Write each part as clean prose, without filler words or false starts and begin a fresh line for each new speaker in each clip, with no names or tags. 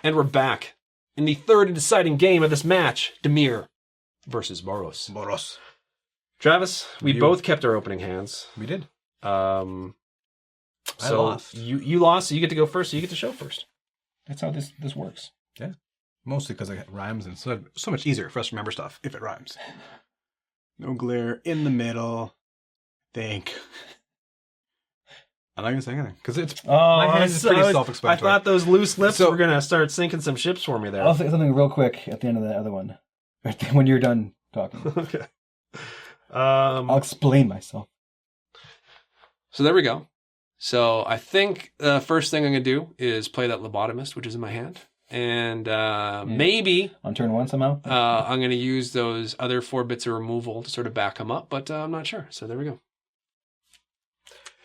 And we're back in the third and deciding game of this match, Dimir versus Boros.
Boros.
Travis, we both kept our opening hands.
We did.
I
lost.
You lost, so you get to go first, so you get to show first.
That's how this works. Yeah. Mostly because it rhymes, and it's so much easier for us to remember stuff if it rhymes. No glare in the middle. I'm not going to say anything, because it's my hand is pretty self-explanatory.
I thought those loose lips were going to start sinking some ships for me there.
I'll say something real quick at the end of the other one. When you're done talking.
Okay.
I'll explain myself.
So there we go. So I think the first thing I'm going to do is play that Lobotomist, which is in my hand. And maybe...
On turn one somehow?
I'm going to use those other 4 bits of removal to sort of back them up, but I'm not sure. So there we go.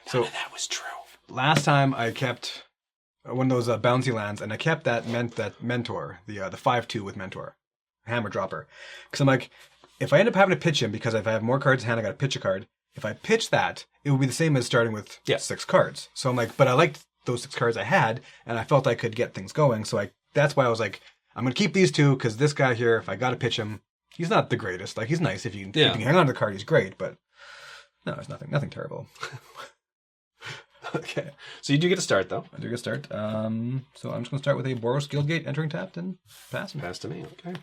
So
that was true.
Last time I kept one of those bouncy lands, and I kept that Mentor, the 5/2 with Mentor, Hammer Dropper. Because I'm like, if I end up having to pitch him, because if I have more cards in hand, I got to pitch a card. If I pitch that, it would be the same as starting with 6 cards. So I'm like, but I liked those 6 cards I had, and I felt I could get things going. So that's why I was like, I'm going to keep these 2, because this guy here, if I got to pitch him, he's not the greatest. Like, he's nice. If you can hang on to the card, he's great, but no, it's nothing terrible.
Okay. So you do get to start, though.
I do get to start. So I'm just going to start with a Boros Guild Gate, entering tapped and pass.
Pass to me, okay.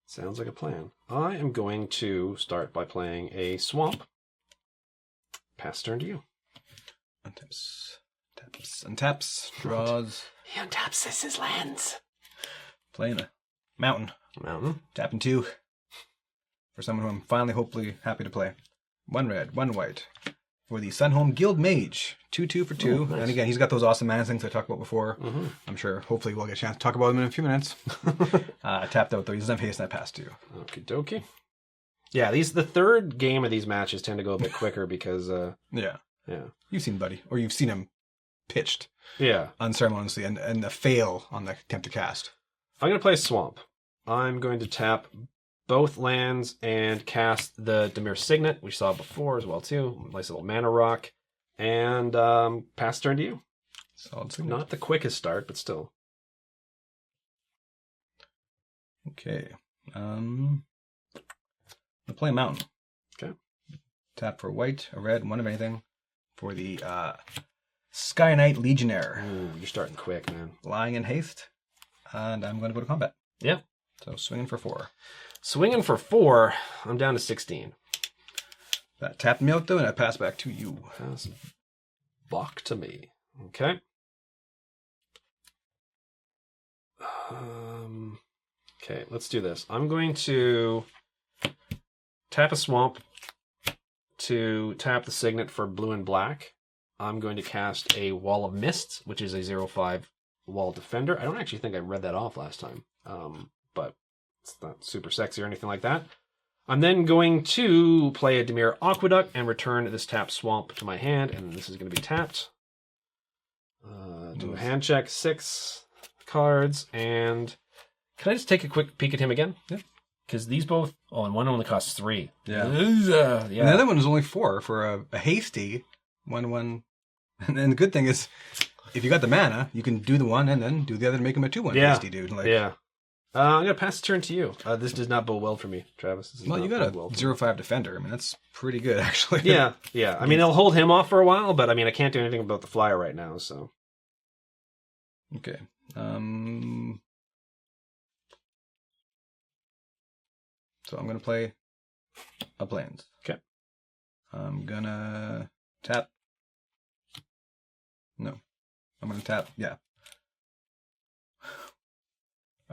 Sounds like a plan. I am going to start by playing a Swamp. Pass turn to you.
Untaps, draws.
He untaps his lands.
Playing a Mountain.
Tapping 2. For someone who I'm finally, hopefully, happy to play. 1 red, 1 white. For the Sunhome Guild Mage. 2/2 for 2. Nice. And again, he's got those awesome mana things I talked about before. Mm-hmm. I'm sure, hopefully, we'll get a chance to talk about them in a few minutes. Tapped out, though. He doesn't have haste, and I passed 2.
Okie dokie. Yeah, the third game of these matches tend to go a bit quicker because...
Yeah. You've seen Buddy, or you've seen him pitched.
Yeah.
Unceremoniously, and the fail on the attempt to cast.
I'm going to play Swamp. I'm going to tap both lands and cast the Dimir Signet, we saw before as well, too. Nice little mana rock. And pass turn to you.
Solid Signet.
Not the quickest start, but still.
Okay. I'm going to play Mountain.
Okay.
Tap for white, a red, 1 of anything. For the Sky Knight Legionnaire.
Ooh, you're starting quick, man.
Lying in haste. And I'm going to go to combat.
Yeah.
So swinging for 4.
Swinging for 4, I'm down to 16.
That tapped me out, though, and I pass back to you.
Pass back to me. Okay. Okay, let's do this. I'm going to tap a Swamp to tap the Signet for blue and black. I'm going to cast a Wall of Mists, which is a 0/5 Wall Defender. I don't actually think I read that off last time, but it's not super sexy or anything like that. I'm then going to play a Dimir Aqueduct and return this tapped Swamp to my hand, and this is going to be tapped. Do a hand check, 6 cards, and can I just take a quick peek at him again?
Yeah.
Because these both... Oh, and one only costs 3.
Yeah.
Yeah.
And the other one is only 4 for a hasty 1/1. And then the good thing is, if you got the mana, you can do the one and then do the other to make him a 2/1 hasty dude.
Yeah. I'm going to pass the turn to you. This does not bode well for me, Travis.
Well, you got a 0/5 defender. I mean, that's pretty good, actually.
Yeah. I mean, it'll hold him off for a while, but I mean, I can't do anything about the flyer right now, so...
Okay. So I'm going to play a Plains.
Okay.
I'm going to tap. No. I'm going to tap, yeah.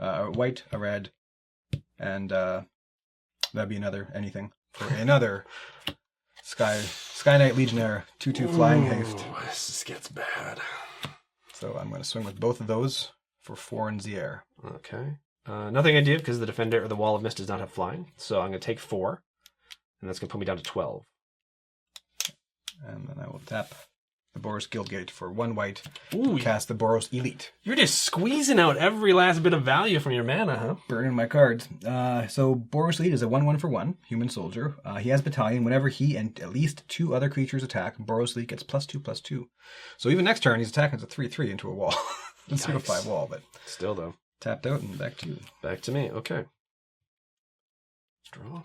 A white, a red, and that'd be another anything for another Sky Knight Legionnaire 2/2 flying haste.
This gets bad.
So I'm going to swing with both of those for 4 in the air.
Okay. Nothing I do because the Defender or the Wall of Mist does not have flying. So I'm going to take 4, and that's going to put me down to 12.
And then I will tap the Boros Guild Gate for 1 white.
Ooh,
cast the Boros Elite.
You're just squeezing out every last bit of value from your mana, huh?
Burning my cards. So Boros Elite is a 1/1 for 1 human soldier. He has Battalion. Whenever he and at least 2 other creatures attack, Boros Elite gets +2/+2. So even next turn, he's attacking as a 3/3 into a wall. It's like a 5 wall, but
Still, though.
tapped out and back to you.
Back to me. Okay. Draw.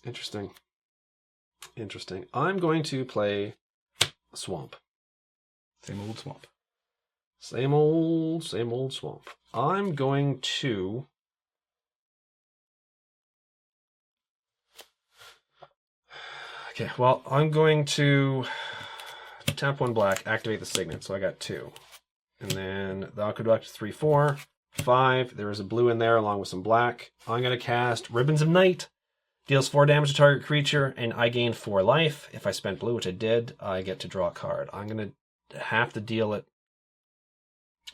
Interesting. I'm going to play Swamp.
Same old swamp.
Same old Swamp. I'm going to... Okay, well, I'm going to tap 1 black, activate the Signet, so I got 2. And then the Aqueduct 3, 4, 5. There is a blue in there along with some black. I'm going to cast Ribbons of Night. Deals 4 damage to target creature, and I gain 4 life. If I spent blue, which I did, I get to draw a card. I'm going to have to deal it.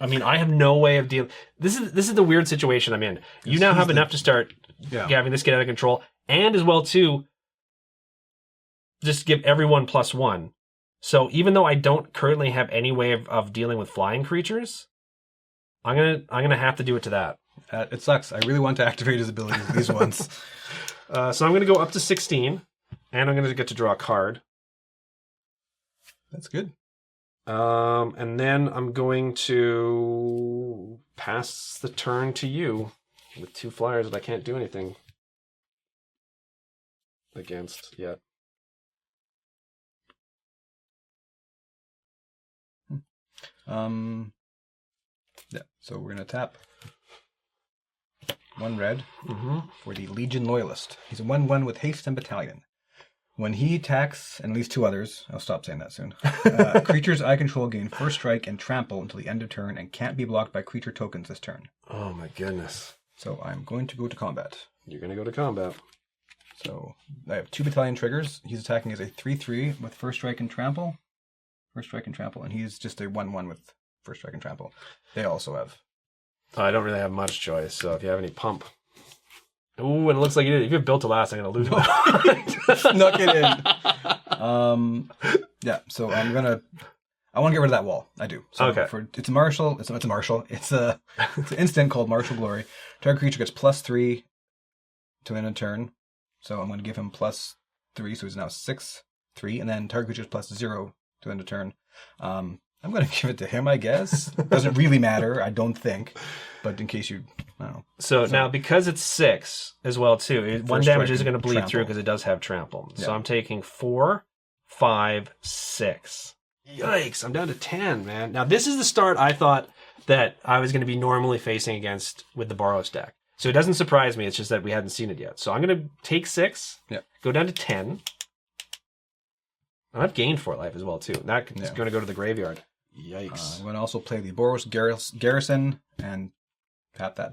I mean, I have no way of dealing... This is the weird situation I'm in. You now have enough to start having this get out of control, and as well, too, just give everyone +1. So even though I don't currently have any way of dealing with flying creatures, I'm gonna have to do it to that.
It sucks. I really want to activate his abilities with these ones.
So I'm gonna go up to 16, and I'm gonna get to draw a card.
That's good.
And then I'm going to pass the turn to you with 2 flyers that I can't do anything against yet.
Yeah, so we're gonna tap 1 red
Mm-hmm.
for the Legion Loyalist. He's a 1/1 with haste and battalion. When he attacks, and at least 2 others, I'll stop saying that soon. Creatures I control gain 1st strike and trample until the end of turn and can't be blocked by creature tokens this turn.
Oh my goodness.
So I'm going to go to combat.
You're gonna go to combat.
So I have 2 battalion triggers. He's attacking as a 3/3 with 1st strike and trample. 1st strike and trample, and he's just a 1/1 with 1st strike and trample. They also have.
I don't really have much choice, so if you have any pump. Ooh, and it looks like you did. If you built a last, I'm gonna lose.
Snuck it in. Yeah, so I want to get rid of that wall. I do. So
Okay.
It's a martial. It's a martial. It's an instant called Martial Glory. Target creature gets +3 to end a turn. So I'm going to give him +3, so he's now 6/3, and then target creature is +0 to end a turn. I'm going to give it to him, I guess. Doesn't really matter, I don't think. But in case you, I don't know.
So now, because it's 6 as well, too, 1 damage isn't going to bleed
trample.
through because it does have trample. So
Yeah.
I'm taking 4, 5, 6. Yikes, I'm down to 10, man. Now, this is the start I thought that I was going to be normally facing against with the Boros deck. So it doesn't surprise me, it's just that we hadn't seen it yet. So I'm going to take 6, go down to 10. And I've gained 4 life as well, too. That's going to go to the graveyard. Yikes.
I'm going to also play the Boros Garrison and tap that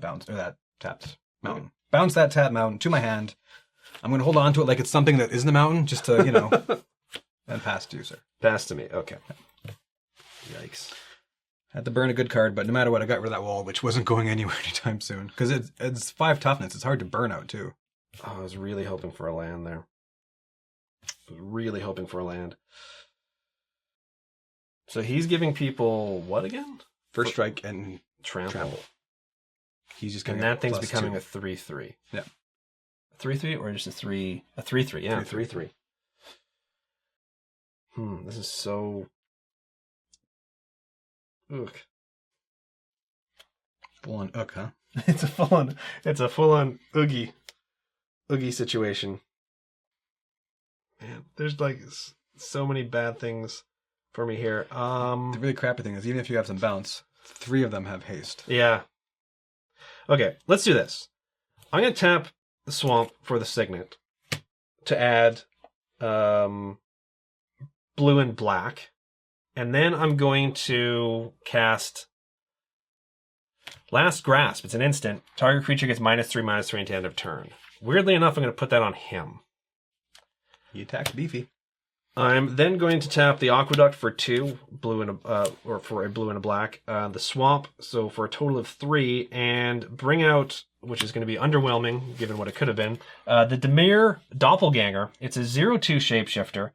tapped mountain. Bounce that tap mountain to my hand. I'm going to hold on to it like it's something that isn't a mountain, just to, and pass to you, sir.
Pass to me. Okay. Yikes.
Had to burn a good card, but no matter what, I got rid of that wall, which wasn't going anywhere anytime soon. Because it's 5 toughness. It's hard to burn out, too.
Oh, I was really hoping for a land there. So he's giving people what again?
1st strike and
Trample.
He's just
And
going
that thing's becoming a 3/3.
Yeah.
A 3/3 or just a 3? A 3/3, yeah. 3/3. This is so... Ugh.
full on ook, huh?
It's a full-on oogie situation. Man, there's like so many bad things for me here.
The really crappy thing is, even if you have some bounce, 3 of them have haste.
Yeah. Okay, let's do this. I'm going to tap the Swamp for the Signet to add blue and black. And then I'm going to cast Last Grasp. It's an instant. Target creature gets -3/-3 until end of turn. Weirdly enough, I'm going to put that on him.
He attacks beefy.
I'm then going to tap the Aqueduct for 2, blue and or for a blue and a black. The Swamp, so for a total of 3, and bring out, which is going to be underwhelming given what it could have been, the Dimir Doppelganger. It's a 0/2 shapeshifter,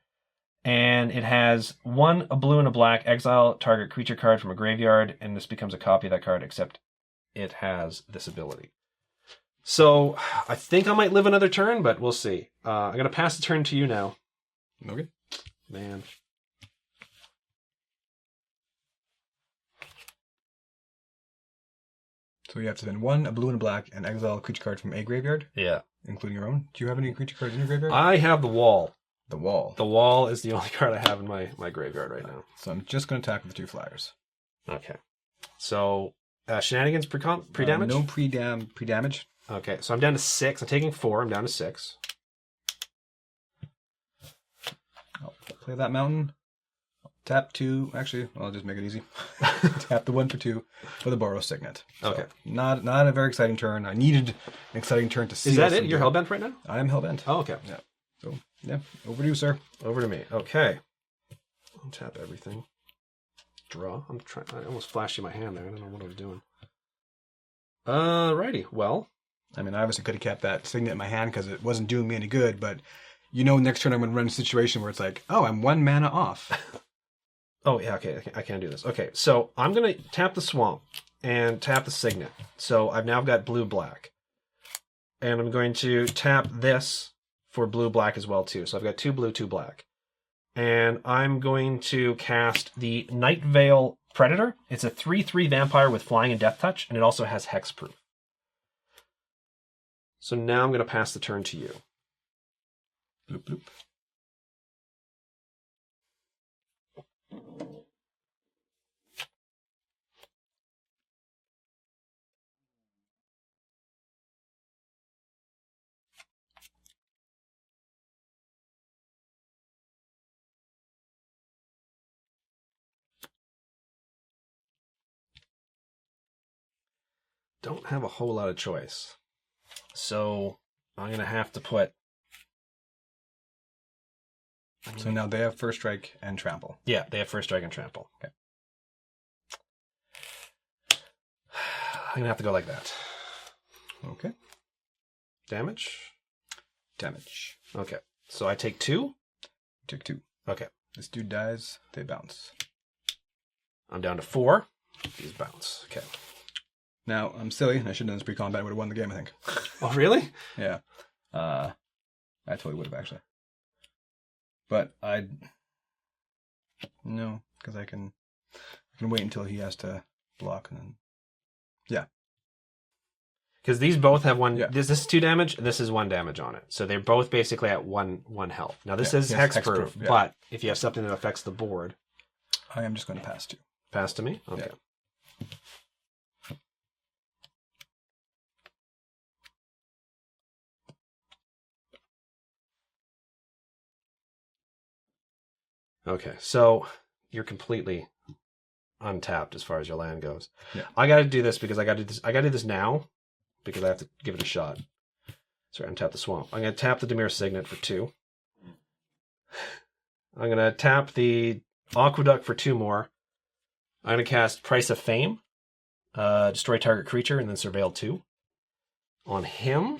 and it has a blue and a black. Exile target creature card from a graveyard, and this becomes a copy of that card, except it has this ability. So I think I might live another turn, but we'll see. I'm going to pass the turn to you now.
Okay.
Man.
So you have to spend 1, a blue and a black, and exile a creature card from a graveyard,
Yeah.
including your own. Do you have any creature cards in your graveyard?
I have the wall.
The wall.
The wall is the only card I have in my graveyard right now.
So I'm just going to attack with the 2 flyers.
Okay. So, shenanigans pre-damage?
No pre-damage.
Okay, so I'm down to 6. I'm taking 4. I'm down to 6.
I'll play that mountain. Tap 2. Actually, I'll just make it easy. Tap the 1 for 2 for the Boros Signet. So,
Okay.
Not a very exciting turn. I needed an exciting turn to see.
Is that it? You're hellbent right now?
I am hellbent.
Oh, okay.
Yeah. So, yeah. Over to you, sir.
Over to me. Okay. I'll tap everything. Draw. I almost flashed you my hand there. I don't know what I was doing. Righty. Well.
I mean, I obviously could have kept that Signet in my hand because it wasn't doing me any good, but next turn I'm going to run a situation where it's like, oh, I'm 1 mana off.
Oh, yeah, okay, I can't do this. Okay, so I'm going to tap the Swamp and tap the Signet. So I've now got blue-black. And I'm going to tap this for blue-black as well, too. So I've got 2 blue, 2 black. And I'm going to cast the Night Veil Predator. It's a 3/3 vampire with flying and death touch, and it also has hexproof. So now I'm going to pass the turn to you.
Bloop, bloop.
Don't have a whole lot of choice. So I'm going to have to put...
So now they have First Strike and Trample.
Yeah, they have First Strike and Trample.
Okay.
I'm going to have to go like that.
Okay.
Damage?
Damage.
Okay. So I take 2?
Take 2.
Okay.
This dude dies, they bounce.
I'm down to 4. These bounce. Okay.
Now, I'm silly. I should have done this pre-combat. I would have won the game, I think.
Oh, really?
Yeah. I totally would have, actually. But no, because I can wait until he has to block, and then... Yeah.
Because these both have 1...
Yeah.
This is 2 damage, and this is 1 damage on it. So they're both basically at 1 health. Now, this is
yes,
hexproof,
hexproof, yeah.
but if you have something that affects the board...
I am just going to pass 2.
Pass to me? Okay.
Yeah.
Okay, so you're completely untapped as far as your land goes.
Yeah.
I got to do this because I got to do this now because I have to give it a shot. Sorry, untap the Swamp. I'm going to tap the Dimir Signet for 2. I'm going to tap the Aqueduct for 2 more. I'm going to cast Price of Fame, destroy target creature, and then Surveil 2 on him.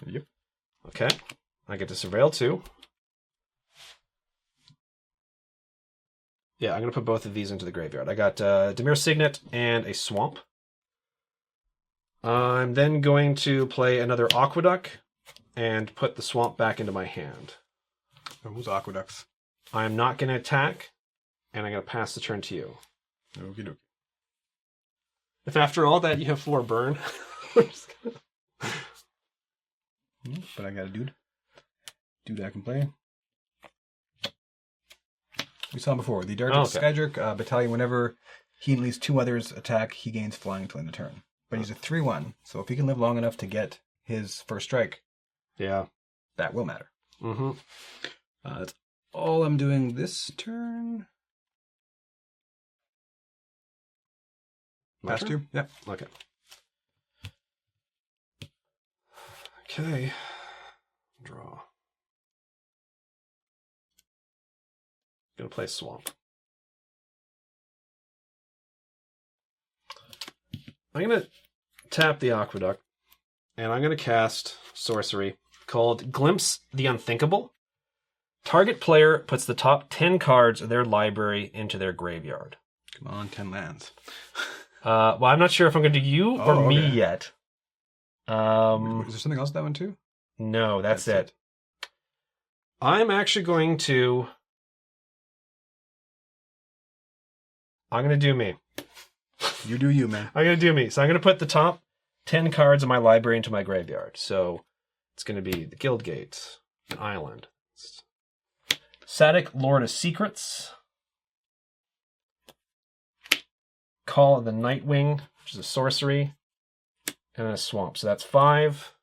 Yep.
Okay, I get to Surveil 2. Yeah, I'm going to put both of these into the graveyard. I got Dimir Signet and a Swamp. I'm then going to play another Aqueduct and put the Swamp back into my hand.
Who's Aqueducts?
I'm not going to attack, and I'm going to pass the turn to you.
Okie dokie.
If after all that you have 4 burn, I'm just gonna...
But I got a dude. Dude I can play. We saw him before. The Dark Skydric Battalion, whenever he and at least 2 others attack, he gains flying until end of turn. But he's a 3/1, so if he can live long enough to get his first strike,
Yeah.
that will matter.
Mm-hmm.
That's all I'm doing this turn.
My
Pass
turn?
2? Yeah.
Okay. Okay. Draw. Gonna play Swamp. I'm gonna tap the Aqueduct, and I'm gonna cast sorcery called Glimpse the Unthinkable. Target player puts the top 10 cards of their library into their graveyard.
Come on, 10 lands.
Well, I'm not sure if I'm going to do you or me
okay.
yet.
Is there something else with that one too?
No, that's it. I'm actually going to... I'm going to do me.
You do you, man.
I'm going to do me. So I'm going to put the top 10 cards of my library into my graveyard. So it's going to be the Guild Gate, an island. Sadik, Lord of Secrets. Call of the Nightwing, which is a sorcery. And then a swamp. So that's 5.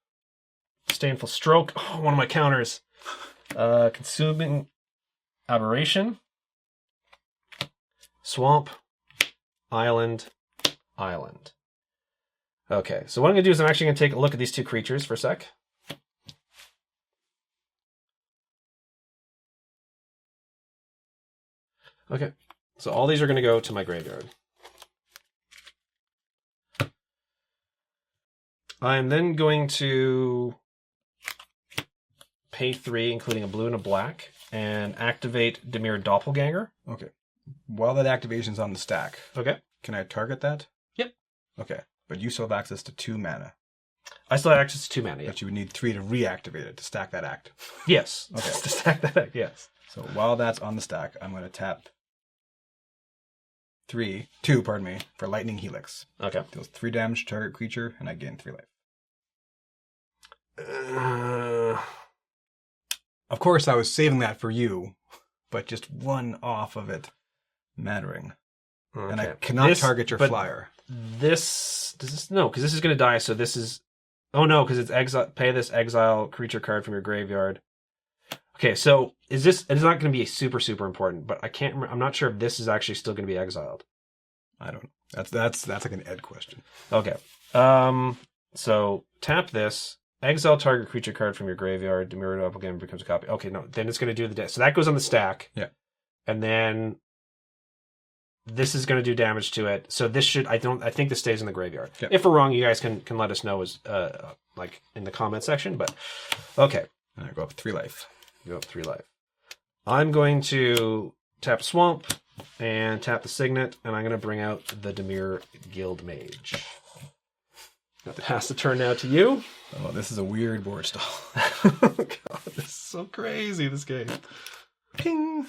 Disdainful Stroke. Oh, one of my counters. Consuming Aberration. Swamp. Island. Island. Okay, so what I'm going to do is I'm actually going to take a look at these two creatures for a sec. Okay, so all these are going to go to my graveyard. I'm then going to pay 3, including a blue and a black, and activate Dimir Doppelganger.
Okay. While that activation's on the stack,
Okay.
can I target that?
Yep.
Okay. But you still have access to 2 mana.
I still have access to 2 mana, yeah.
But you would need 3 to reactivate it to stack that act.
Yes.
Okay.
To stack that deck, yes.
So while that's on the stack, I'm going to tap 2, for Lightning Helix.
Okay.
Deals 3 damage to target creature, and I gain 3 life. Of course, I was saving that for you, but just 1 off of it mattering.
Okay.
And I cannot target your
but
flyer.
Does this no, because this is going to die. So this is, oh no, because it's exile. Pay this exile creature card from your graveyard. Okay, so is this? It's not going to be super important, but I can't. I'm not sure if this is actually still going to be exiled.
I don't. That's like an Ed question.
Okay. So tap this. Exile target creature card from your graveyard. Dimir Doppelganger becomes a copy. Okay, no, then it's going to do the deck. So that goes on the stack.
Yeah. And
then this is going to do damage to it. So this should. I think this stays in the graveyard.
Yeah.
If we're wrong, you guys can let us know as like in the comment section. But okay.
And I go up 3 life.
You go up 3 life. I'm going to tap Swamp and tap the Signet, and I'm going to bring out the Dimir Guild Mage. It has to turn now to you.
Oh, this is a weird board stall.
Oh, God, this is so crazy, this game.
Ping!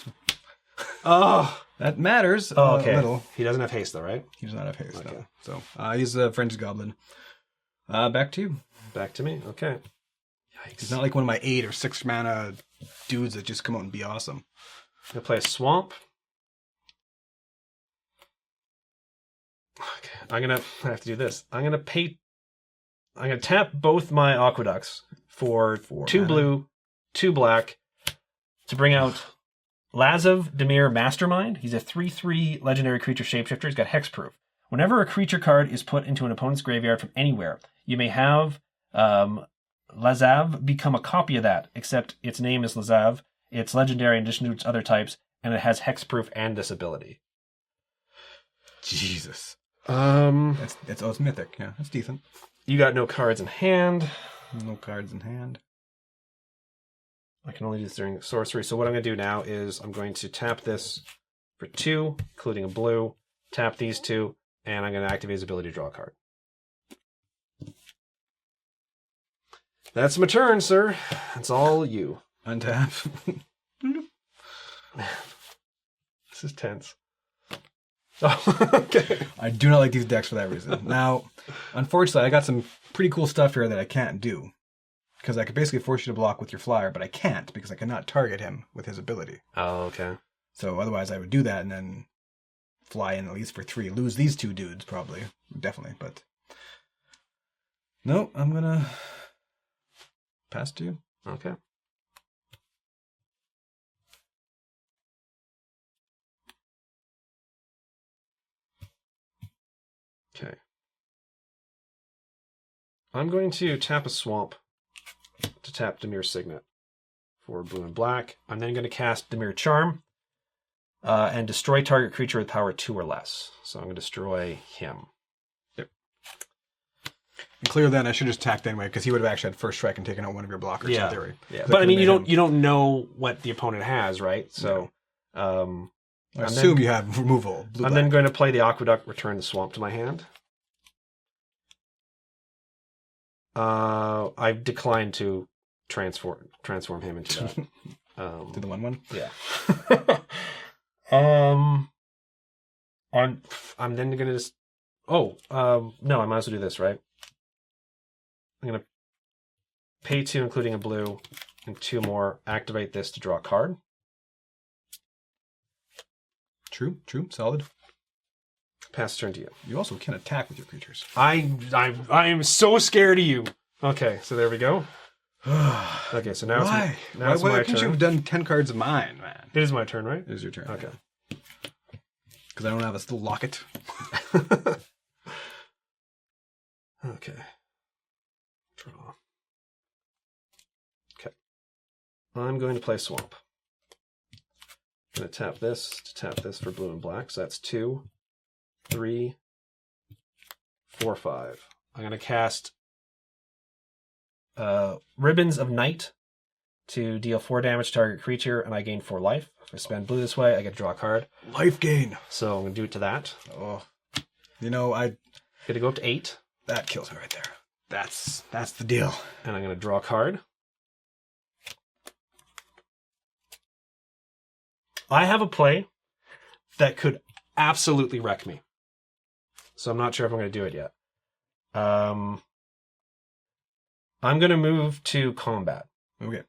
Oh,
That matters
okay.
a little.
He doesn't have haste, though, right?
He does not have haste,
Okay.
no. So, he's a French Goblin. Back to you.
Back to me. Okay. Yikes.
He's not like one of my 8 or 6 mana dudes that just come out and be awesome.
I'm going to play a Swamp. Okay. I have to do this. I'm going to tap both my Aqueducts for 2
mana.
blue, 2 black to bring out Lazav Dimir Mastermind. He's a 3/3 legendary creature shapeshifter. He's got hexproof. Whenever a creature card is put into an opponent's graveyard from anywhere, you may have Lazav become a copy of that, except its name is Lazav. It's legendary in addition to its other types, and it has hexproof and this ability.
Jesus.
It's
mythic. Yeah, that's decent.
You got no cards in hand.
No cards in hand.
I can only do this during sorcery. So what I'm going to do now is I'm going to tap this for 2, including a blue, tap these 2, and I'm going to activate his ability to draw a card. That's my turn, sir. It's all you.
Untap.
This is tense. Oh, okay.
I do not like these decks for that reason. Now, unfortunately, I got some pretty cool stuff here that I can't do. Because I could basically force you to block with your flyer, but I can't because I cannot target him with his ability.
Oh, okay.
So otherwise I would do that and then fly in at least for 3. Lose these 2 dudes, probably. Definitely, but... No, I'm gonna... pass to you.
Okay. Okay. I'm going to tap a Swamp to tap Dimir Signet for blue and black. I'm then going to cast Dimir Charm and destroy target creature with power 2 or less. So I'm going to destroy him.
Yep. And clear then, I should just attacked anyway, because he would have actually had first strike and taken out one of your blockers in theory.
Yeah. But I mean, you don't know what the opponent has, right? So
I assume you have removal.
I'm then going to play the Aqueduct, return the Swamp to my hand. I've declined to transform him into that.
To the 1/1?
Yeah. I'm then going to just no, I might as well do this, right? I'm going to pay 2, including a blue, and 2 more. Activate this to draw a card.
True, solid.
Pass turn to you.
You also can attack with your creatures.
I am so scared of you. Okay, so there we go. Okay, so now
Why?
It's
Why
my
couldn't you
turn.
have done 10 cards of mine, man?
It is my turn, right?
It is your turn.
Okay.
Because I don't have a still locket.
Okay. Draw. Okay. I'm going to play Swamp. I'm going to tap this for blue and black. So that's 2, 3, 4, 5. I'm going to cast Ribbons of Night to deal 4 damage to target creature, and I gain 4 life. If I spend blue this way, I get to draw a card.
Life gain.
So I'm going to do it to that.
Oh. You know, I...
Going to go up to 8.
That kills me right there. That's the deal.
And I'm going to draw a card. I have a play that could absolutely wreck me. So I'm not sure if I'm going to do it yet. I'm going to move to combat.
Okay.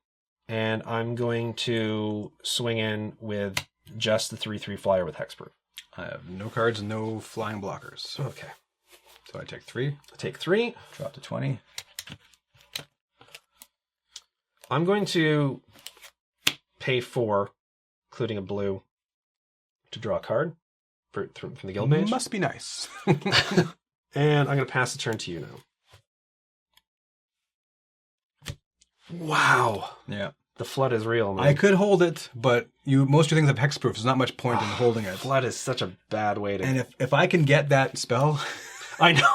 And I'm going to swing in with just the 3/3 flyer with hexproof.
I have no cards, no flying blockers.
Okay.
So I take 3.
I take 3.
Drop to 20.
I'm going to pay 4, including a blue, to draw a card from the Guild Mage.
Must be nice.
And I'm going to pass the turn to you now. Wow.
Yeah.
The flood is real, man.
I could hold it, but most of your things have hexproof. There's not much point in holding it.
Flood is such a bad way to...
And if I can get that spell,
I know.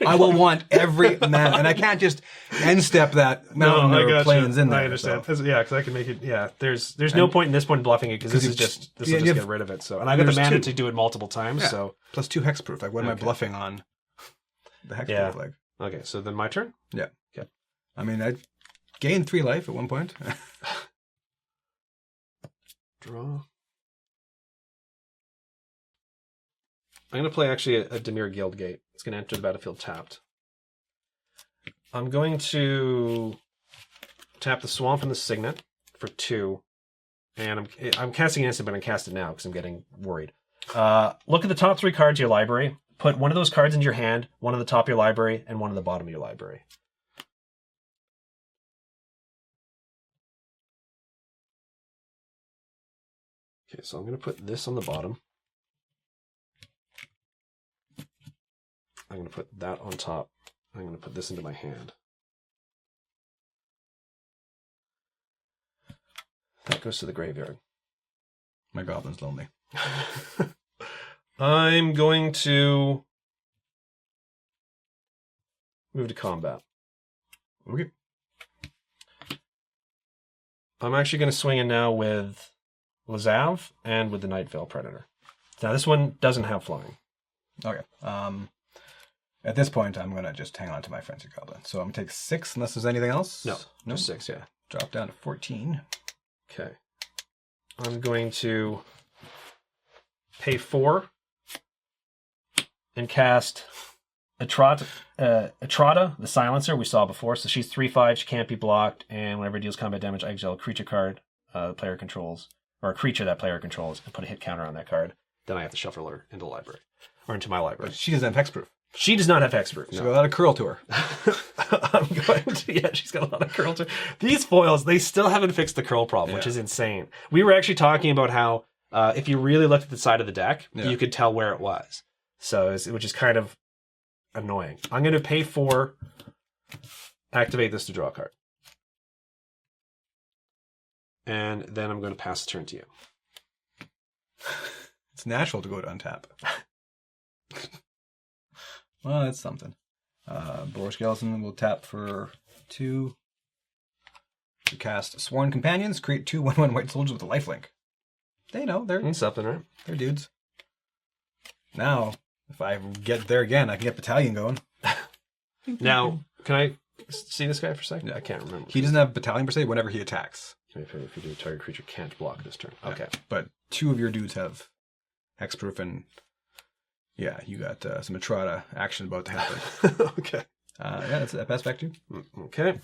I will want every man. And I can't just end step that mountain or plains in there.
I understand.
So.
Yeah, because I can make it... Yeah, there's no point in this point bluffing it, because this will just get rid of it. So, and I got the mana to do it multiple times, so...
Plus 2 hexproof. Like, what am I bluffing on the hexproof?
Yeah.
Like,
okay, so then my turn?
Yeah.
Okay.
I mean, I gained 3 life at one point.
Draw. I'm going to play actually a Dimir Guild Gate. It's going to enter the battlefield tapped. I'm going to tap the Swamp and the Signet for 2. And I'm casting an instant, but I'm cast it now because I'm getting worried. Look at the top 3 cards of your library. Put one of those cards into your hand, one on the top of your library, and one on the bottom of your library. Okay, so I'm going to put this on the bottom. I'm going to put that on top. I'm going to put this into my hand. That goes to the graveyard.
My goblin's lonely.
I'm going to move to combat.
Okay.
I'm actually going to swing in now with Lazav and with the Night Veil Predator. Now, this one doesn't have flying.
Okay. At this point, I'm going to just hang on to my Frenzy Goblin. So I'm going to take 6 unless there's anything else.
No, just 6, yeah.
Drop down to 14.
Okay. I'm going to pay 4 and cast Atrata, the Silencer we saw before. So she's 3/5, she can't be blocked, and whenever it deals combat damage, I exile a creature card the player controls, or a creature that player controls, and put a hit counter on that card. Then I have to shuffle her into the library, or into my library.
But she doesn't have hexproof.
She does not have hexproof.
She's got a lot of curl to her.
I'm going to, yeah, she's got a lot of curl to her. These foils, they still haven't fixed the curl problem, which is insane. We were actually talking about how if you really looked at the side of the deck, you could tell where it was. So, which is kind of annoying. I'm going to pay 4, activate this to draw a card. And then I'm going to pass the turn to you.
It's natural to go to untap. Well, that's something. Boros Skeleton will tap for 2. To cast Sworn Companions, create 2 1/1 white soldiers with a lifelink. They know, they're
something, right?
They're dudes. Now, if I get there again, I can get Battalion going.
Now, can I see this guy for a second? I can't remember.
He doesn't have Battalion per se whenever he attacks.
If you do, target creature can't block this turn. Okay.
But 2 of your dudes have hexproof and Yeah, you got some Etrata action about to happen.
Okay.
Yeah, that's that. Pass back to you.
Okay.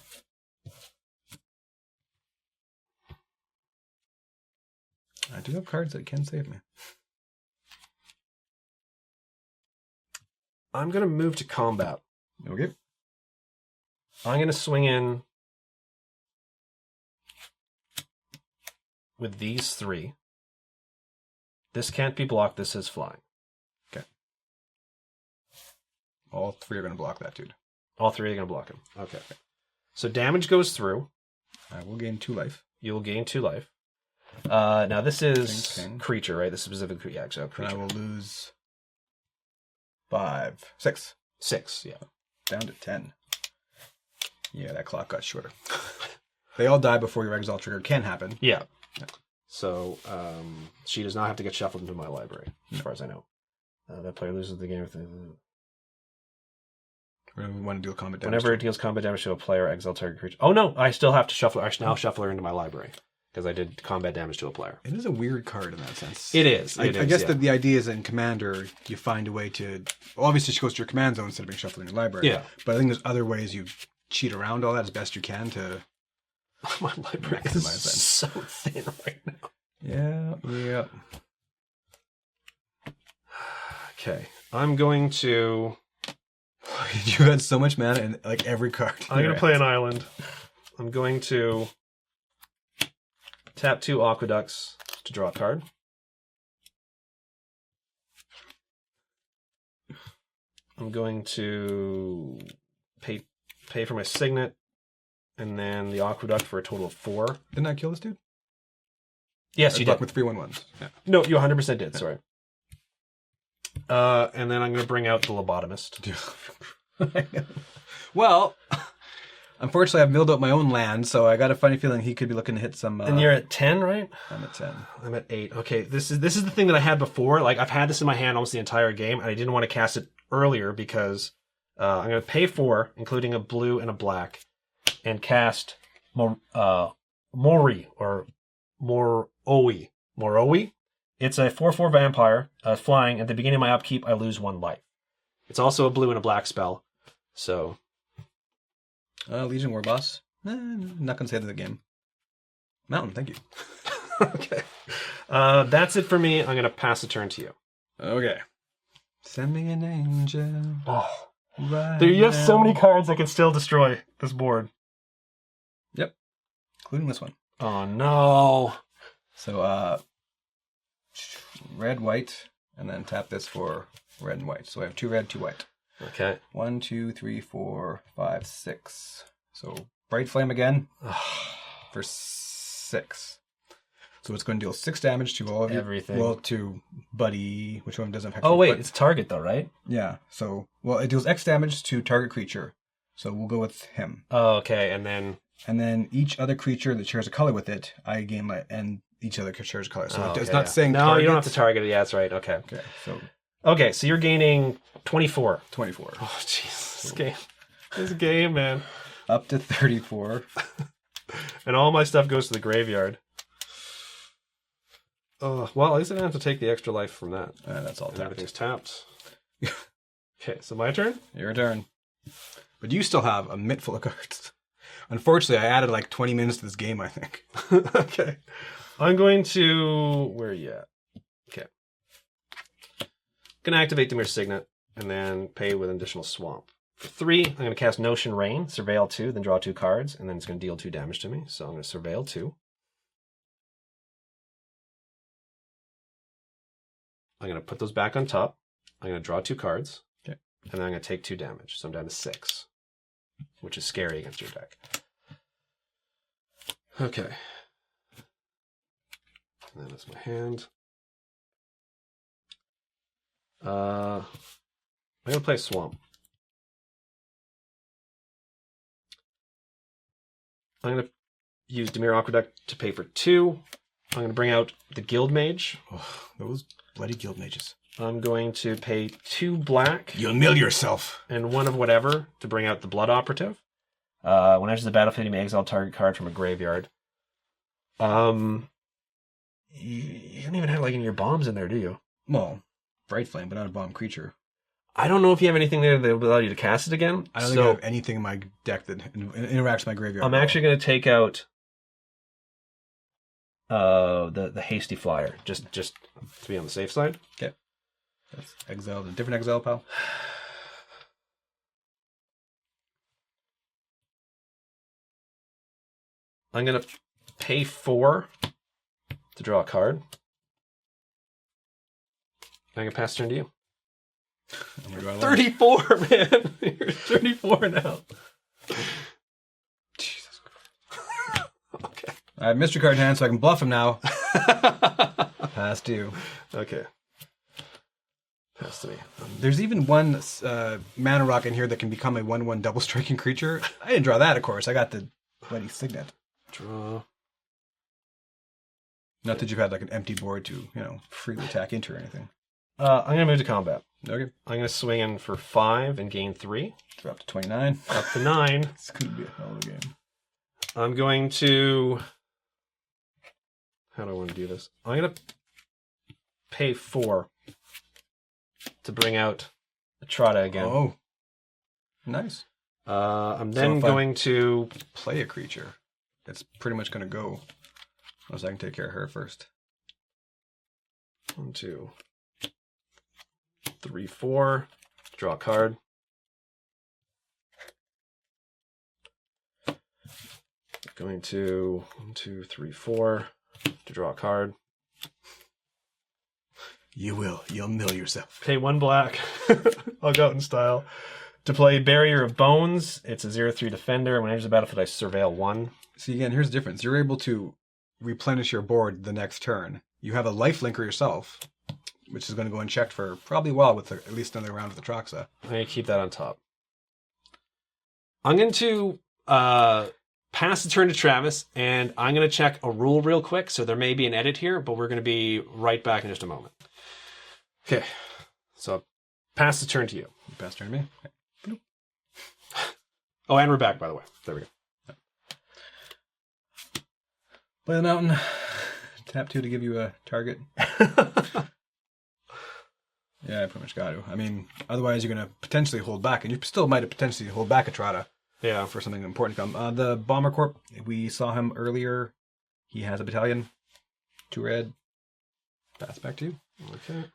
I do have cards that can save me.
I'm going to move to combat.
Okay.
I'm going to swing in with these 3. This can't be blocked. This is flying.
Okay. All 3 are going to block that, dude.
All 3 are going to block him. Okay. So damage goes through.
I will gain 2 life.
You will gain 2 life. Now this is
Ping, ping.
creature, right? This is specifically so
And
creature.
I will lose 5, 6.
6, yeah.
Down to 10. Yeah, that clock got shorter. They all die before your exile trigger can happen.
Yeah. So she does not have to get shuffled into my library, as far as I know. That player loses the game.
We want to deal combat damage.
Whenever it deals combat damage to a player, exile target creature. Oh no, I still have to shuffle. I should now shuffle her into my library because I did combat damage to a player.
It is a weird card in that sense.
It is.
I guess that the idea is in Commander, you find a way to... Well, obviously, she goes to your command zone instead of being shuffled in your library.
Yeah.
But I think there's other ways you cheat around all that as best you can to...
My library is
Maximize that.
so thin right now.
Yeah.
Okay, I'm going to...
You had so much mana in like every card.
I'm going to play an island. I'm going to tap 2 Aqueducts to draw a card. I'm going to pay for my Signet, and then the Aqueduct for a total of 4.
Didn't I kill this dude?
Yes, you did.
With 3/1/1s. Yeah.
No, you 100% did, sorry. And then I'm going to bring out the Lobotomist.
Well, unfortunately, I've milled out my own land, so I got a funny feeling he could be looking to hit some...
And you're at 10, right?
I'm at 10.
I'm at 8. Okay, this is the thing that I had before. Like, I've had this in my hand almost the entire game, and I didn't want to cast it earlier because I'm going to pay 4, including a blue and a black, and cast Mori, or Moroi. Moroi? It's a 4/4 vampire, flying. At the beginning of my upkeep, I lose 1 life. It's also a blue and a black spell, so...
Legion War Boss. Not going to say the game. Mountain, thank you.
Okay. That's it for me. I'm going to pass the turn to you.
Okay. Send me an angel.
Oh.
Right
You have so
now.
many cards that can still destroy this board.
Yep. Including this one.
Oh, no.
So, red, white, and then tap this for red and white. So I have 2 red, 2 white.
Okay.
1, 2, 3, 4, 5, 6. So bright flame again for 6. So it's going to deal 6 damage to all of you.
Everything.
Well, to Buddy, which one doesn't have...
Oh, wait.
but-
It's target, though, right?
yeah. So, well, it deals X damage to target creature. So we'll go with him.
Oh, okay. And then
each other creature that shares a color with it, I gain my... And each other shares a color. So
Oh,
it's
okay,
not
yeah.
saying
No,
target.
you don't have to target it. Yeah, that's right. Okay.
Okay, so
Okay, so you're gaining 24.
24.
Oh, jeez. This game. This game, man.
Up to 34.
And all my stuff goes to the graveyard. Oh, well, at least I don't have to take the extra life from that.
That's all
And
tapped.
everything's tapped. Okay, so my turn?
Your turn. But you still have a mitt full of cards. Unfortunately, I added like 20 minutes to this game, I think.
Okay. I'm going to... Where are you at? Okay. Going to activate Dimir Signet and then pay with an additional swamp. For 3, I'm going to cast Notion Rain, Surveil 2, then draw 2 cards, and then it's going to deal 2 damage to me. So I'm going to Surveil 2. I'm going to put those back on top. I'm going to draw 2 cards.
Okay.
And then I'm going to take 2 damage. So I'm down to 6, which is scary against your deck. Okay. And that is my hand. I'm going to play Swamp. I'm going to use Dimir Aqueduct to pay for 2. I'm going to bring out the Guild Mage.
Oh, those bloody guild mages.
I'm going to pay 2 black
You'll mill yourself.
and 1 of whatever to bring out the Blood Operative. When enters the battlefield, you may exile target card from a graveyard. You don't even have like any of your bombs in there, do you?
Well, Bright Flame, but not a bomb creature.
I don't know if you have anything there that will allow you to cast it again.
I don't think I have anything in my deck that interacts with my graveyard.
I'm actually going to take out the hasty flyer, just to be on the safe side.
Okay. That's exiled. A different exile, pal.
I'm going to pay 4 to draw a card. I'm going to pass turn to you. 34, man. You're 34 now.
Jesus Christ.
Okay.
I have mystery card in hand, so I can bluff him now. Pass to you.
Okay. Pass to me.
There's even one mana rock in here that can become a 1/1 double striking creature. I didn't draw that, of course. I got the bloody signet.
Draw.
Not that you've had like an empty board to, freely attack into or anything.
I'm going to move to combat.
Okay.
I'm going to swing in for 5 and gain 3.
Drop to 29.
Up to 9.
This could be a hell of a game.
I'm going to... How do I want to do this? I'm going to pay 4 to bring out Etrata again.
Oh. Nice.
I'm then going to...
play a creature. It's pretty much going to go. Unless I can take care of her first.
1, 2, 3, 4. Draw a card. Going to 1, 2, 3, 4 to draw a card.
You will. You'll mill yourself.
Pay 1 black. I'll go out in style. To play Barrier of Bones, it's a 0/3 defender. When it enters the battlefield, I surveil 1.
See, again, here's the difference. You're able to replenish your board the next turn. You have a life linker yourself, which is going to go unchecked for probably a while with at least another round of the Troxa.
I'm going to keep that on top. I'm going to pass the turn to Travis, and I'm going to check a rule real quick, so there may be an edit here, but we're going to be right back in just a moment. Okay, so pass the turn to you.
You pass turn to me. Okay.
Oh, and we're back, by the way. There we go.
Play the mountain. Tap 2 to give you a target. Yeah, I pretty much got to. I mean, otherwise you're going to potentially hold back, and you still might have potentially hold back a Trotta.
Yeah.
For something important to come. The Bomber Corp, we saw him earlier. He has a battalion. 2 red. Pass back to you.
Okay.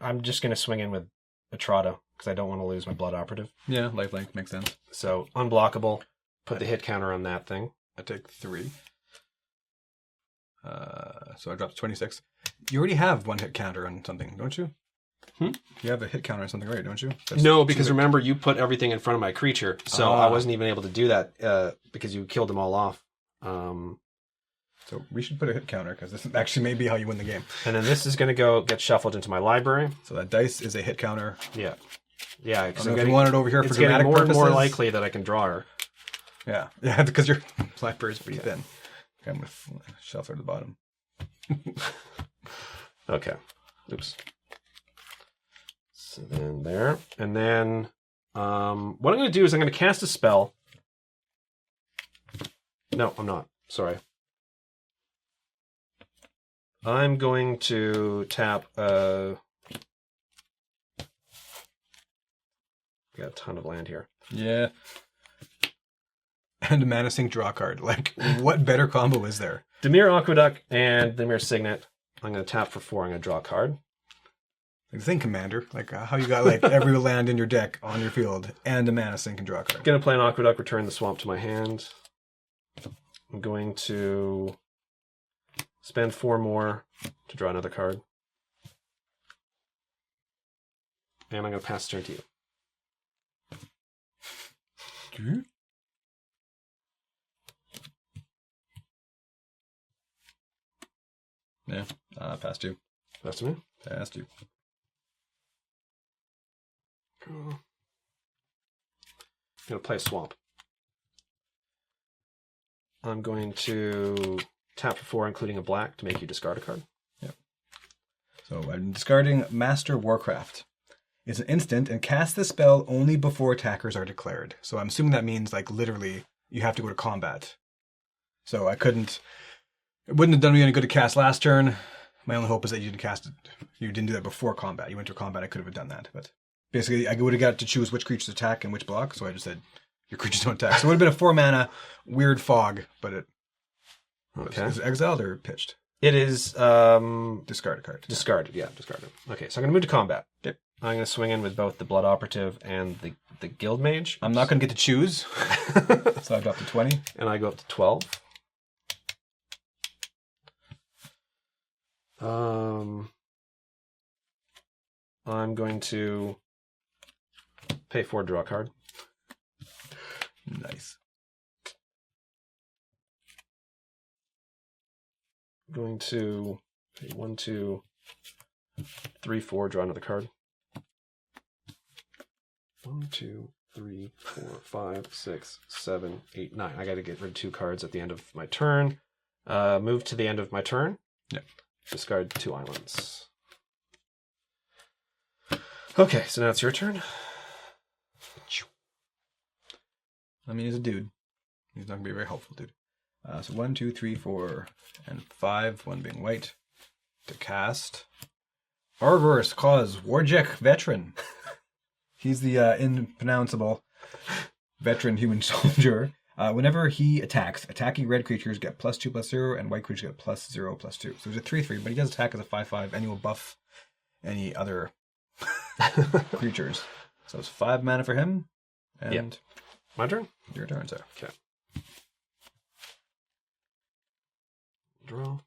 I'm just going to swing in with Etrata because I don't want to lose my Blood Operative.
Yeah, lifelink makes sense.
So unblockable. Put the hit counter on that thing.
I take 3. So I dropped to 26. You already have 1 hit counter on something, don't you? You have a hit counter on something, right? Don't you? That's
no, because remember you put everything in front of my creature, so I wasn't even able to do that because you killed them all off.
So we should put a hit counter because this actually may be how you win the game.
And then this is going to get shuffled into my library.
So that dice is a hit counter.
Yeah. Yeah,
because if you want it over here for dramatic
more
purposes.
and more likely that I can draw her.
Yeah, because your library is pretty thin. Okay, I'm going to shuffle her to the bottom.
Okay. Oops. So then there. And then what I'm going to do is I'm going to cast a spell. No, I'm not. Sorry. I'm going to tap got a ton of land here.
Yeah. And a Mana Sink draw card. Like, what better combo is there?
Dimir Aqueduct and Dimir Signet. I'm going to tap for 4. I'm going to draw a card.
Like, think, Commander. Like, how you got, like, every land in your deck on your field and a Mana Sink and draw a card.
Going to play an Aqueduct, return the swamp to my hand. I'm going to spend 4 more to draw another card. And I'm going to pass the turn to you.
Yeah, passed you.
Pass to me?
Passed you.
I'm going to play a swamp. I'm going to tap for 4, including a black, to make you discard a card.
Yep. So I'm discarding Master Warcraft. It's an instant and cast the spell only before attackers are declared. So I'm assuming that means like literally you have to go to combat. So it wouldn't have done me any good to cast last turn. My only hope is that you didn't do that before combat. You went to combat, I could have done that. But basically I would have got to choose which creatures attack and which block, so I just said your creatures don't attack. So it would have been a 4 mana weird fog, but it is it exiled or pitched?
It is
Discard a card.
discarded. Yeah, discarded. Okay, so I'm gonna move to combat.
Yep.
I'm gonna swing in with both the Blood Operative and the Guild Mage.
I'm not going to get to choose, so I dropped to 20.
And I go up to 12. I'm going to pay 4, draw a card.
Nice.
Going to pay 1, 2, 3, 4, draw another card. 1, 2, 3, 4, 5, 6, 7, 8, 9. I got to get rid of 2 cards at the end of my turn. Move to the end of my turn.
Yep.
Discard 2 islands. Okay, so now it's your turn.
I mean, he's a dude. He's not going to be a very helpful dude. So 1, 2, 3, 4, and 5, 1 being white, to cast. Arvor's Cause, Warjack Veteran. He's the impronounceable veteran human soldier. Whenever he attacks, attacking red creatures get +2/+0, and white creatures get +0/+2. So he's a 3/3, but he does attack as a 5/5, and he will buff any other creatures. So it's 5 mana for him. And
Yep. My turn?
your turn, sir.
Okay. Draw.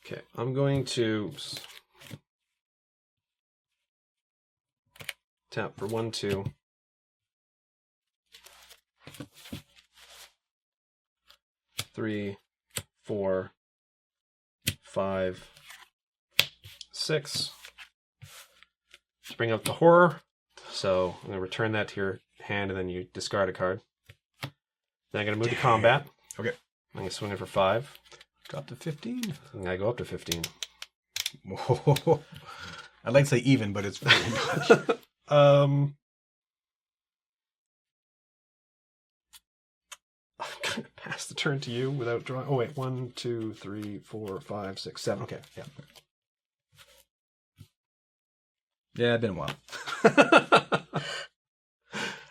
Okay, I'm going to tap for 1, 2. 3, 4, 5, 6. To bring up the horror. So I'm going to return that to your hand, and then you discard a card. Then I'm going to move to combat.
Okay.
I'm going to swing in for 5.
Drop to 15.
And I go up to 15.
Whoa. I'd like to say even, but it's very much.
I'm going to pass the turn to you without drawing. Oh, wait. 1, 2, 3, 4, 5, 6, 7. Okay. Yeah.
Yeah, it's been a while.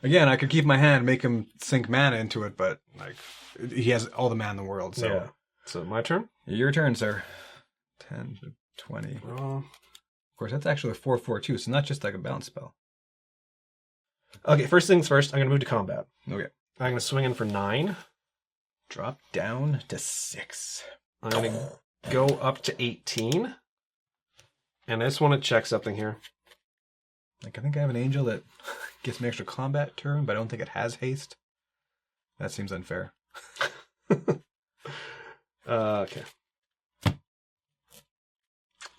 Again, I could keep my hand, make him sink mana into it, but like he has all the mana in the world. So,
Yeah. So my turn?
Your turn, sir. 10 to 20.
Draw.
Of course, that's actually a 4/4/2, so not just like a bounce spell.
Okay, first things first, I'm going to move to combat.
Okay.
I'm going to swing in for 9.
Drop down to 6.
I'm going to go up to 18. And I just want to check something here.
Like, I think I have an angel that gets an extra combat turn, but I don't think it has haste. That seems unfair.
Okay.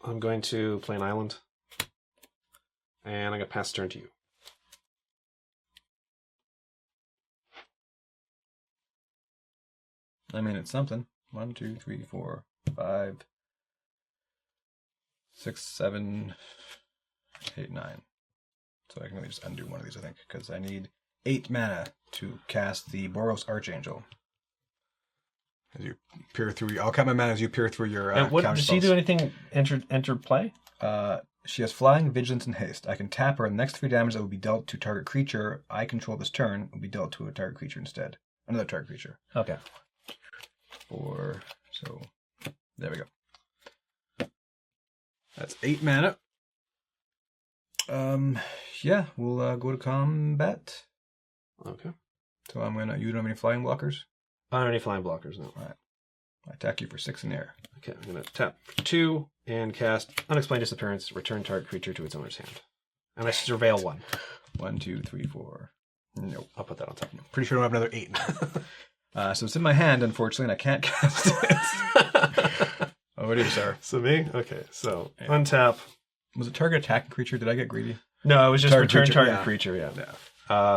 I'm going to play an island. And I'm going to pass the turn to you.
I mean, it's something. 1, 2, 3, 4, 5, 6, 7, 8, 9. So I can really just undo one of these, I think, because I need 8 mana to cast the Boros Archangel. As you peer through, I'll count my mana as you peer through your.
And what
counter
does she
spells.
do? Anything enter play?
She has Flying, Vigilance, and Haste. I can tap her, and the next 3 damage that will be dealt to target creature I control this turn will be dealt to a target creature instead. Another target creature.
Okay.
4. So there we go. That's 8 mana. Yeah, we'll go to combat.
Okay.
So I'm gonna. You don't have any flying blockers?
I don't have any flying blockers, no.
All right. I attack you for 6 in the air.
Okay, I'm going to tap for 2 and cast Unexplained Disappearance, return target creature to its owner's hand. And I surveil 1.
1, 2, 3, 4. Nope.
I'll put that on top.
Pretty sure I don't have another 8. So it's in my hand, unfortunately, and I can't cast it. Oh, it is, sir.
So me? Okay, so untap.
Was it target attacking creature? Did I get greedy?
No, it was just
Target
return
creature,
target
yeah.
creature, yeah.
Yeah.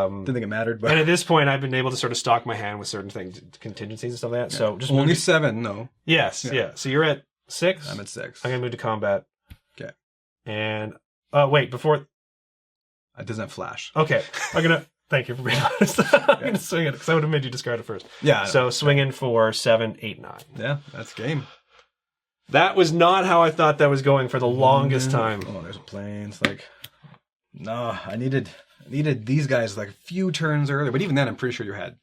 Didn't
think it mattered, but
and at this point, I've been able to sort of stock my hand with certain things, contingencies and stuff like that.
Yeah.
So just
only
move
7, no.
Yes,
Yeah.
yeah. So you're at 6.
I'm at 6.
I'm gonna move to combat.
Okay.
And wait, before
It doesn't have flash.
okay, I'm gonna thank you for being honest. I'm gonna swing it because I would have made you discard it first.
Yeah.
So swinging for 7, 8, 9.
Yeah, that's game.
That was not how I thought that was going for the longest time.
Oh, there's a planes. Like, no, I needed these guys like a few turns earlier. But even then, I'm pretty sure you had.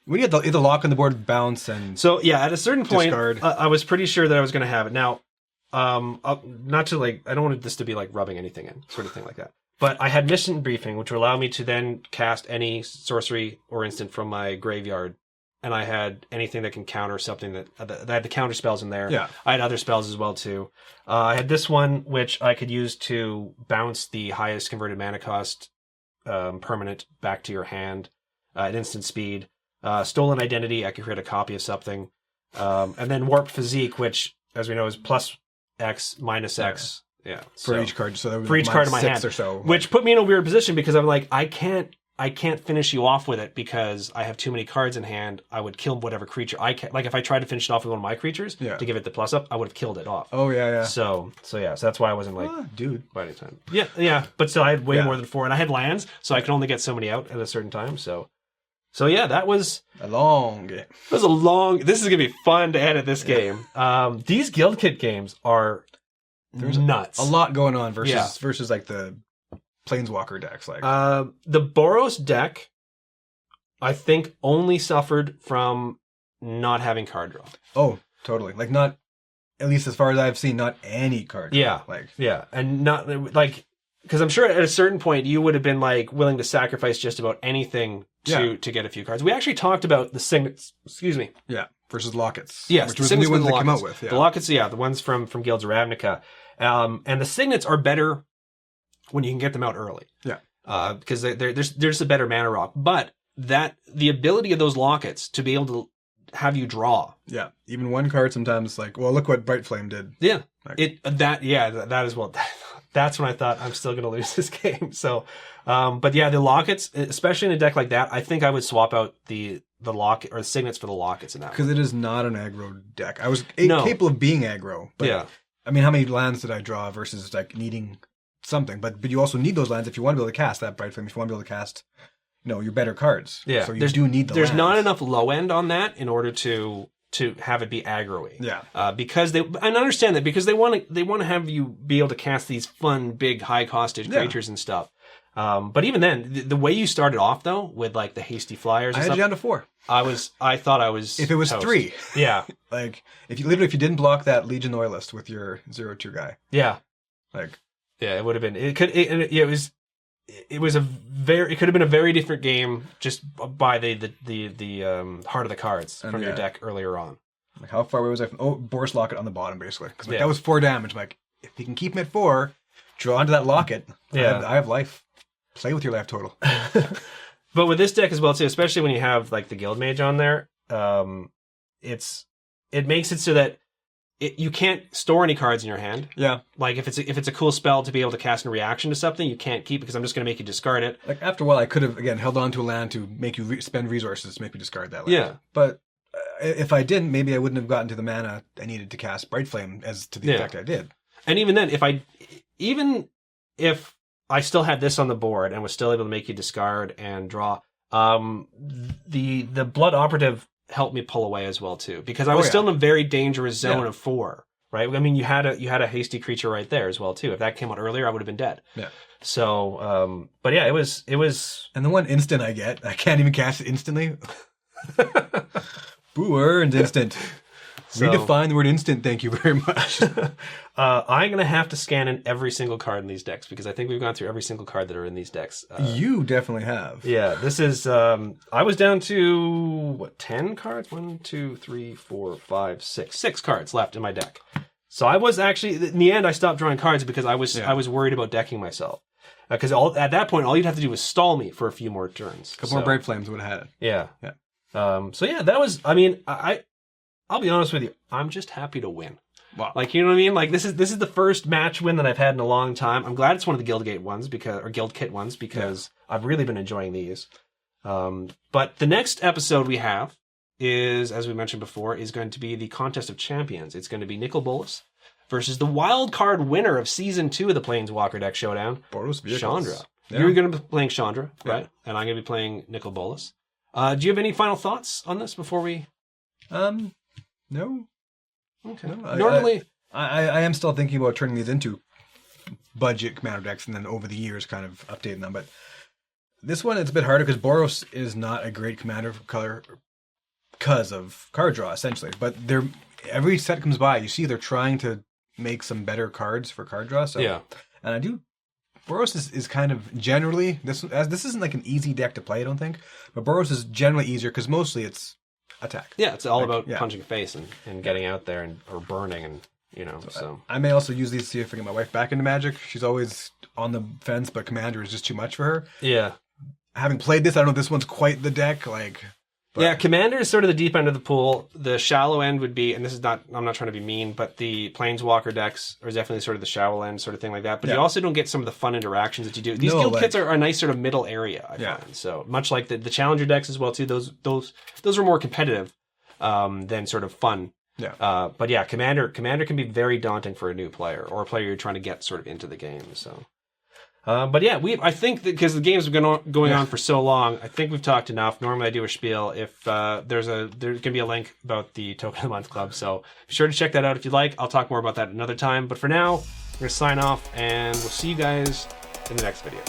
When you had the lock on the board, bounce and
So yeah, at a certain point,
discard.
I was pretty sure that I was going to have it. Now, not to like, I don't want this to be like rubbing anything in, sort of thing like that. But I had mission briefing, which would allow me to then cast any sorcery or instant from my graveyard. And I had anything that can counter something that I had the counter spells in there.
Yeah.
I had other spells as well too. I had this one, which I could use to bounce the highest converted mana cost permanent back to your hand at instant speed. Stolen Identity, I could create a copy of something. And then Warped Physique, which, as we know, is plus X, minus X. Yeah.
for each card. So that would
for
be
each card in my
6
hand,
or so.
which put me in a weird position because I'm like, I can't finish you off with it because I have too many cards in hand. I would kill whatever creature I can. Like if I tried to finish it off with one of my creatures to give it the plus up, I would have killed it off.
Oh yeah.
So that's why I wasn't like
Dude.
by any time. Yeah. But still, I had way more than 4, and I had lands, so I could only get so many out at a certain time. So yeah, that was
A long game.
It was a long. This is gonna be fun to edit this game. These Guild Kit games are nuts.
A lot going on versus like the Planeswalker decks. Like
the Boros deck, I think, only suffered from not having card draw.
oh, totally. Like not, at least as far as I've seen, not any card draw.
Yeah,
Like
and not like because I'm sure at a certain point you would have been like willing to sacrifice just about anything to get a few cards. We actually talked about the signets. Excuse me.
yeah, versus Lockets.
Yes,
which was the new ones they came out with. Yeah.
The Lockets, the ones from Guilds of Ravnica. And the signets are better when you can get them out early.
Yeah.
Because there's just a better mana rock. But the ability of those Lockets to be able to have you draw.
Yeah. Even one card sometimes like, well, look what Bright Flame did.
Yeah.
Like,
that is what. That's when I thought I'm still going to lose this game. So, but yeah, the Lockets, especially in a deck like that, I think I would swap out the locket or the signets for the Lockets in that.
Because it is not an aggro deck. I was capable of being aggro. But
yeah.
I mean, how many lands did I draw versus like needing something? But you also need those lands if you want to be able to cast that Bright Flame. If you want to be able to cast, your better cards.
Yeah.
So you do need the
There's
lands.
not enough low end on that in order to have it be aggro-y.
Yeah.
Because I understand that because they want to have you be able to cast these fun, big, high costage creatures and stuff. But even then, the way you started off though, with like the hasty flyers and
I had
stuff,
you down to 4.
I thought I was
If it was
toast.
3.
Yeah.
Like if you didn't block that Legion Loyalist with your 0/2 guy.
Yeah.
Like
Yeah, it would have been. It could have been a very different game just by the heart of the cards from your deck earlier on.
Like how far away was I from Boros Locket on the bottom basically? Because that was 4 damage. Like if you can keep him at 4, draw onto that Locket. I have life. Play with your life total.
But with this deck as well too, especially when you have like the Guild Mage on there, it makes it so that you can't store any cards in your hand.
Yeah.
Like if it's a cool spell to be able to cast in reaction to something, you can't keep it because I'm just going to make you discard it.
Like after a while, I could have again held on to a land to make you spend resources to make me discard that land.
Yeah.
But if I didn't, maybe I wouldn't have gotten to the mana I needed to cast Bright Flame as to the effect I did. And
even then, even if I still had this on the board and was still able to make you discard and draw, the Blood Operative helped me pull away as well too, because I was still in a very dangerous zone of 4. Right? I mean, you had a hasty creature right there as well too. If that came out earlier, I would have been dead. Yeah. So, but yeah, it was. And
the one instant I get, I can't even cast it instantly. Boo earned instant. Redefine the word instant. Thank you very much.
I'm going to have to scan in every single card in these decks because I think we've gone through every single card that are in these decks.
You definitely have.
Yeah, this is. I was down to 10 cards? 1, 2, 3, 4, 5, 6. 6 cards left in my deck. So I was actually in the end. I stopped drawing cards because I was worried about decking myself. Because at that point, all you'd have to do was stall me for a few more turns.
A couple more Bright Flames would have had it.
Yeah. So yeah, that was. I mean, I'll be honest with you. I'm just happy to win.
Wow.
Like, you know what I mean? Like, this is the first match win that I've had in a long time. I'm glad it's one of the Guild Kit ones because I've really been enjoying these. But the next episode we have is, as we mentioned before, is going to be the Contest of Champions. It's going to be Nicol Bolas versus the wild card winner of Season 2 of the Planeswalker Deck Showdown,
Boros vehicles.
Chandra.
Yeah.
You're going to be playing Chandra,
Yeah.
right? And I'm going to be playing Nicol Bolas. Do you have any final thoughts on this before we...
No.
Okay.
No,
Normally...
I am still thinking about turning these into budget commander decks and then over the years kind of updating them. But this one, it's a bit harder because Boros is not a great commander color because of card draw, essentially. But every set comes by, you see they're trying to make some better cards for card draw. So,
Yeah.
And I do... Boros is kind of generally... This isn't like an easy deck to play, I don't think. But Boros is generally easier because mostly it's attack.
Yeah, it's all about
yeah.
punching a face and getting out there or burning and, so...
I may also use these to see if I can get my wife back into Magic. She's always on the fence, but Commander is just too much for her.
Yeah.
Having played this, I don't know if this one's quite the deck. But...
Yeah, Commander is sort of the deep end of the pool. The shallow end would be, and this is not, I'm not trying to be mean, but the Planeswalker decks are definitely sort of the shallow end sort of thing like that. But you also don't get some of the fun interactions that you do. These guild kits are a nice sort of middle area, I find. So much like the Challenger decks as well too. Those are more competitive than sort of fun.
Yeah.
But yeah, Commander can be very daunting for a new player or a player you're trying to get sort of into the game. So. But yeah, I think that because the games have been going on for so long, I think we've talked enough. Normally I do a spiel if there's going to be a link about the Token of the Month Club. So be sure to check that out if you'd like. I'll talk more about that another time. But for now, we're going to sign off and we'll see you guys in the next video.